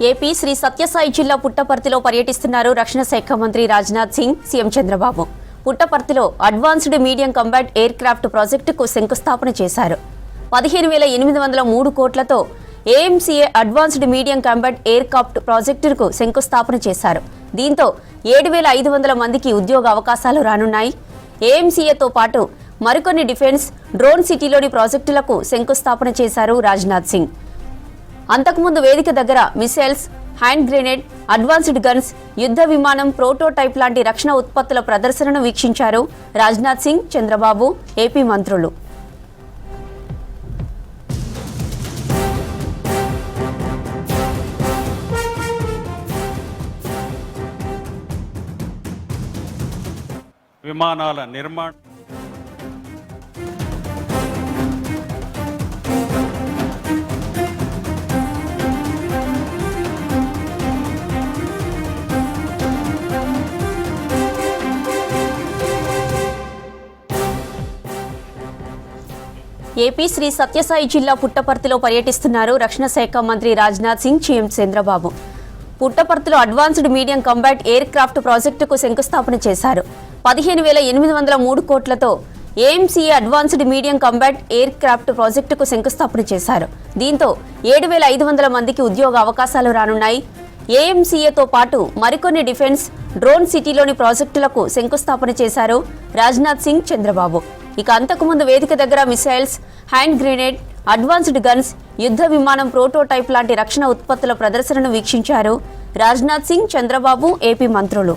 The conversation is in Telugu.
ఏపీ శ్రీ సత్యసాయి జిల్లా పుట్టపర్తిలో పర్యటిస్తున్నారు రక్షణ శాఖ మంత్రి రాజ్నాథ్ సింగ్, సీఎం చంద్రబాబు. పుట్టపర్తిలో advanced medium combat air craft ప్రాజెక్టుకు శంకుస్థాపన చేశారు. 15,803 కోట్లతో AMCA advanced medium combat air craft ప్రాజెక్టుకు శంకుస్థాపన చేశారు. దీంతో 7,500 మందికి ఉద్యోగ అవకాశాలు రానున్నాయి. ఏఎంసీఏతో పాటు మరికొన్ని డిఫెన్స్, డ్రోన్ సిటీలోని ప్రాజెక్టులకు శంకుస్థాపన చేశారు రాజ్నాథ్ సింగ్. అంతకుముందు వేదిక దగ్గర missiles, hand grenade, advanced guns, యుద్ధ విమానం ప్రోటోటైప్ లాంటి రక్షణ ఉత్పత్తుల ప్రదర్శనను వీక్షించారు రాజ్నాథ్ సింగ్, చంద్రబాబు, ఏపీ మంత్రులు. విమానాల నిర్మాణం, ఏపీ శ్రీ సత్యసాయి జిల్లా పుట్టపర్తిలో పర్యటిస్తున్నారు రక్షణ శాఖ మంత్రి రాజ్నాథ్ సింగ్, సీఎం చంద్రబాబు. పుట్టపర్తిలో advanced medium combat air craft ప్రాజెక్టుకు శంకుస్థాపన చేశారు. 15,803 కోట్లతో AMCA advanced medium combat air craft ప్రాజెక్టుకు శంకుస్థాపన చేశారు. దీంతో 7,500 మందికి ఉద్యోగ అవకాశాలు రానున్నాయి. ఏఎంసీఏతో పాటు మరికొన్ని డిఫెన్స్, డ్రోన్ సిటీలోని ప్రాజెక్టులకు శంకుస్థాపన చేశారు రాజ్నాథ్ సింగ్, చంద్రబాబు. ఇక అంతకుముందు వేదిక దగ్గర missiles, hand grenade, advanced guns, యుద్ధ విమానం ప్రోటోటైప్ లాంటి రక్షణ ఉత్పత్తుల ప్రదర్శనను వీక్షించారు రాజ్నాథ్ సింగ్, చంద్రబాబు, ఏపీ మంత్రులు.